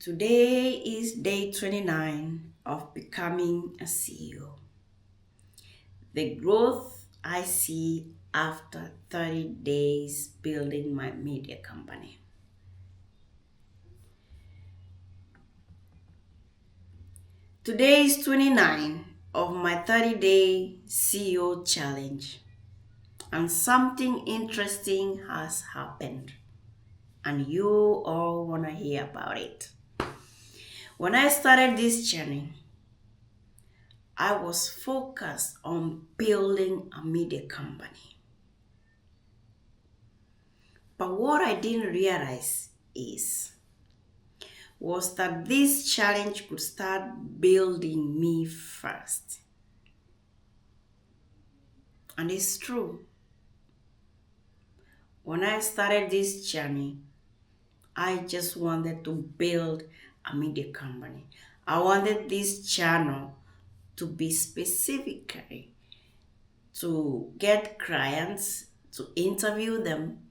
Today is day 29 of becoming a CEO. The growth I see after 30 days building my media company. Today is 29 of my 30-day CEO challenge, and something interesting has happened, and you all want to hear about it. When I started this journey, I was focused on building a media company. But what I didn't realize was that this challenge could start building me first. And it's true. When I started this journey, I just wanted to build a media company. I wanted this channel to be specifically to get clients, to interview them,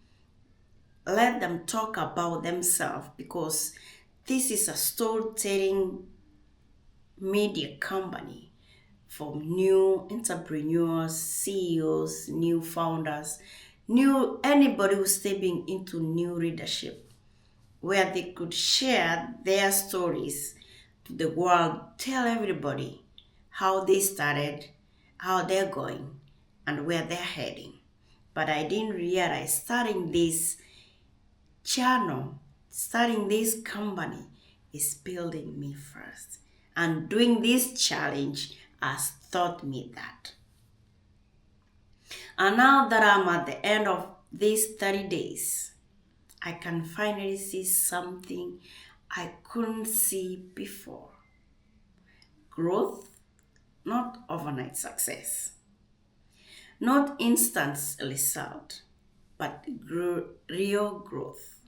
let them talk about themselves, because this is a storytelling media company for new entrepreneurs, CEOs, new founders, new anybody who's stepping into new leadership, where they could share their stories to the world, tell everybody how they started, how they're going, and where they're heading. But I didn't realize starting this channel, starting this company is building me first. And doing this challenge has taught me that. And now that I'm at the end of these 30 days, I can finally see something I couldn't see before. Growth, not overnight success. Not instant result, but real growth.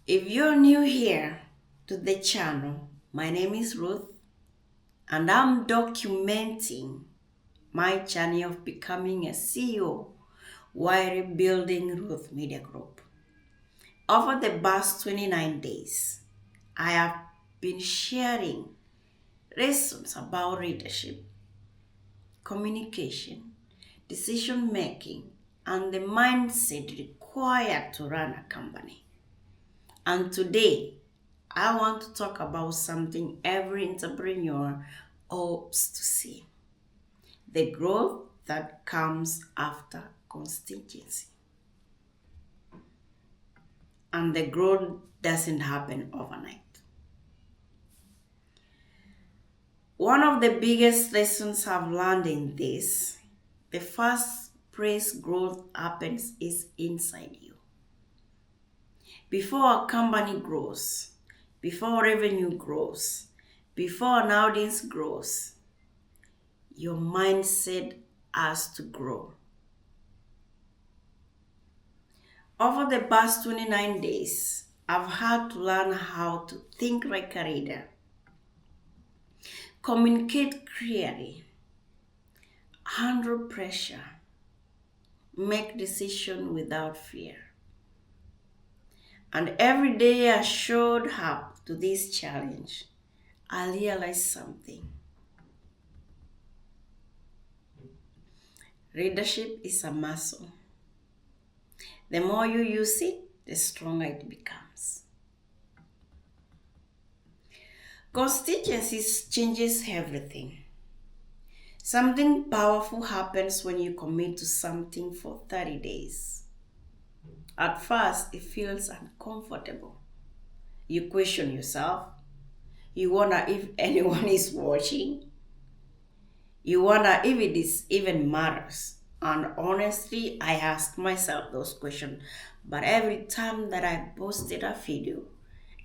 If you're new here to the channel, my name is Ruth, and I'm documenting my journey of becoming a CEO while building Ruth Media Group. Over the past 29 days, I have been sharing lessons about leadership, communication, decision making, and the mindset required to run a company. And today, I want to talk about something every entrepreneur hopes to see: the growth that comes after consistency. And the growth doesn't happen overnight. One of the biggest lessons I've learned in this, the first place growth happens is inside you. Before a company grows, before revenue grows, before an audience grows, your mindset has to grow. Over the past 29 days, I've had to learn how to think like a leader, communicate clearly, handle pressure, make decisions without fear. And every day I showed up to this challenge, I realized something. Leadership is a muscle. The more you use it, the stronger it becomes. Consistency changes everything. Something powerful happens when you commit to something for 30 days. At first, it feels uncomfortable. You question yourself. You wonder if anyone is watching. You wonder if it is even matters. And honestly, I ask myself those questions. But every time that I posted a video,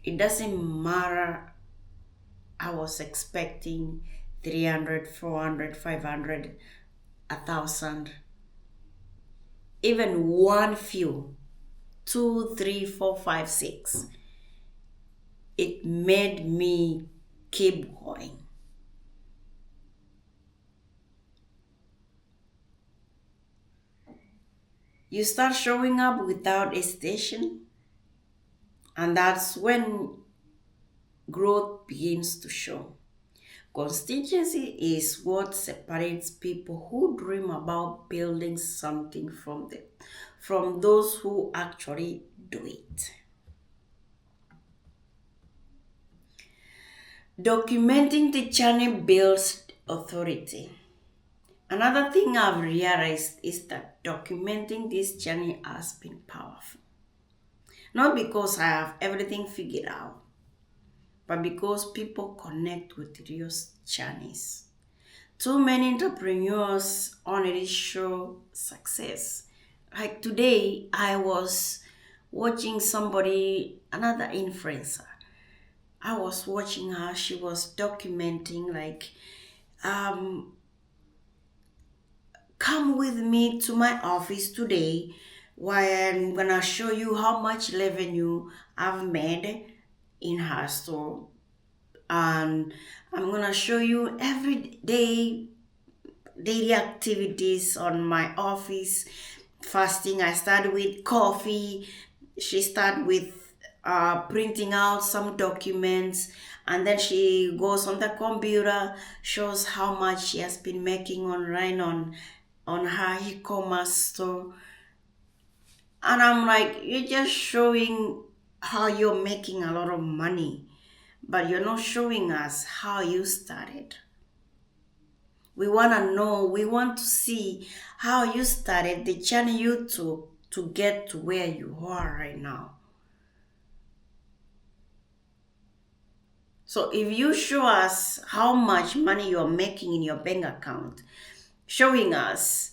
it doesn't matter. I was expecting 300, 400, 500, 1,000, even one few, 2, 3, 4, 5, 6. It made me keep going. You start showing up without hesitation. And that's when growth begins to show. Constituency is what separates people who dream about building something from those who actually do it. Documenting the journey builds authority. Another thing I've realized is that documenting this journey has been powerful. Not because I have everything figured out, but because people connect with real journeys. Too many entrepreneurs only show success. Like today, I was watching another influencer. I was watching her, she was documenting, like, um, come with me to my office today where I'm gonna show you how much revenue I've made in her store. And I'm gonna show you every day daily activities on my office. Fasting, I started with coffee. She started with printing out some documents, and then she goes on the computer, shows how much she has been making online on her e-commerce store. And I'm like, you're just showing how you're making a lot of money, but you're not showing us how you started. We want to know, we want to see how you started, the journey you took to get to where you are right now. So if you show us how much money you're making in your bank account, showing us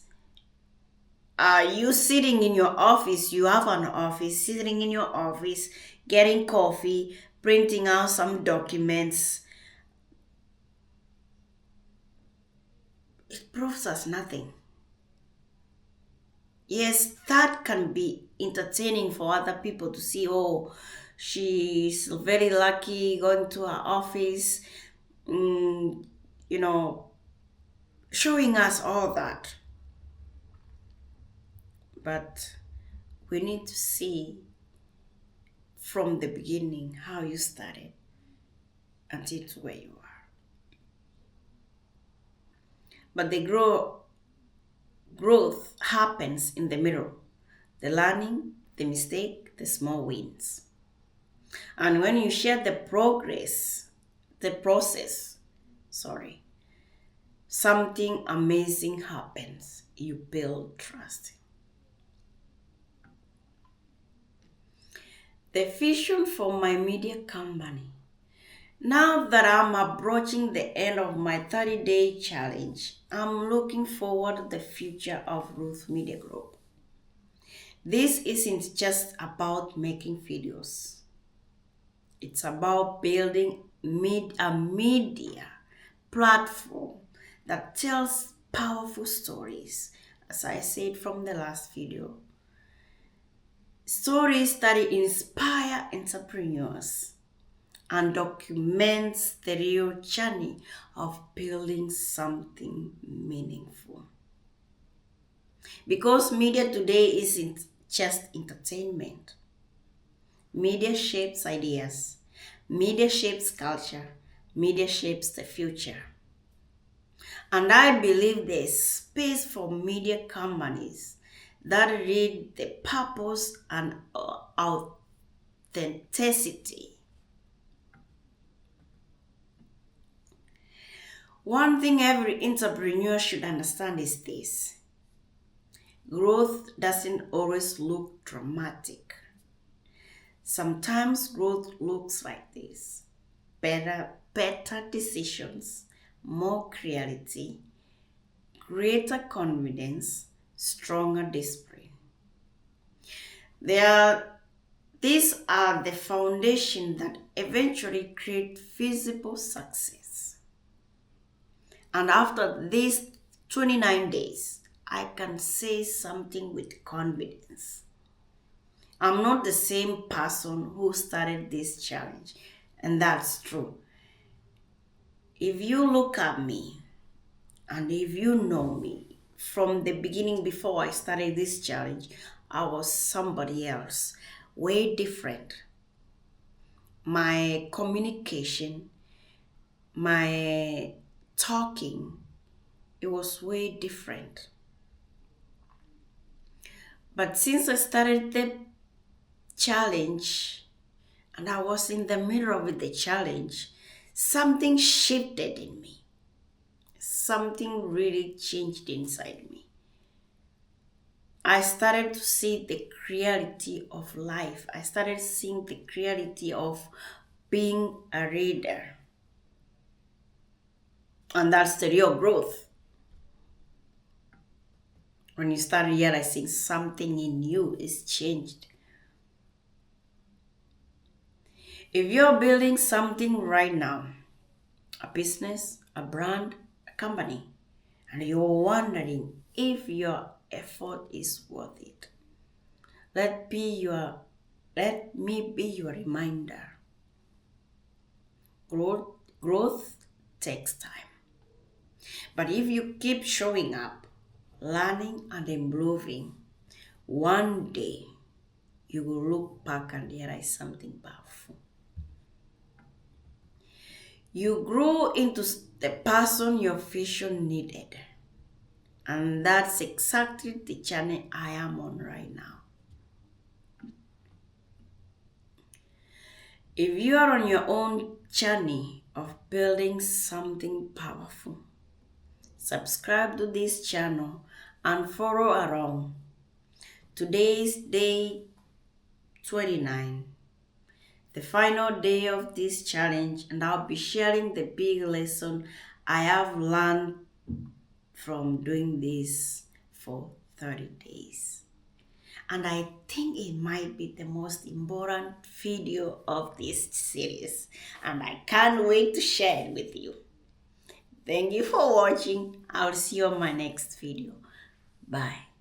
you sitting in your office, you have an office, sitting in your office, getting coffee, printing out some documents, it proves us nothing. Yes, that can be entertaining for other people to see, oh, she's very lucky going to her office, mm, you know, showing us all that. But we need to see from the beginning how you started until to where you are. But the growth happens in the middle, the learning, the mistake, the small wins. And when you share the process, something amazing happens. You build trust. The vision for my media company. Now that I'm approaching the end of my 30-day challenge, I'm looking forward to the future of Ruth Media Group. This isn't just about making videos. It's about building a media platform that tells powerful stories, as I said from the last video. Stories that inspire entrepreneurs and documents the real journey of building something meaningful. Because media today isn't just entertainment. Media shapes ideas. Media shapes culture. Media shapes the future. And I believe there's space for media companies that read the purpose and authenticity. One thing every entrepreneur should understand is this: growth doesn't always look dramatic. Sometimes growth looks like this: better decisions, more clarity, greater confidence, stronger discipline. These are the foundation that eventually create visible success. And after these 29 days, I can say something with confidence. I'm not the same person who started this challenge, and that's true. If you look at me and if you know me from the beginning before I started this challenge, I was somebody else, way different. my communication, my talking, it was way different. But since I started the challenge and I was in the middle of the challenge, something shifted in me. Something really changed inside me. I started to see the reality of life. I started seeing the reality of being a reader. And that's the real growth. When you start realizing something in you is changed. If you're building something right now, a business, a brand, a company, and you're wondering if your effort is worth it, let me be your reminder. Growth takes time. But if you keep showing up, learning and improving, one day you will look back and realize something powerful. You grew into the person your vision needed. And that's exactly the journey I am on right now. If you are on your own journey of building something powerful, subscribe to this channel and follow along. Today's day 29, the final day of this challenge, and I'll be sharing the big lesson I have learned from doing this for 30 days. And I think it might be the most important video of this series, and I can't wait to share it with you. Thank you for watching. I'll see you on my next video. Bye.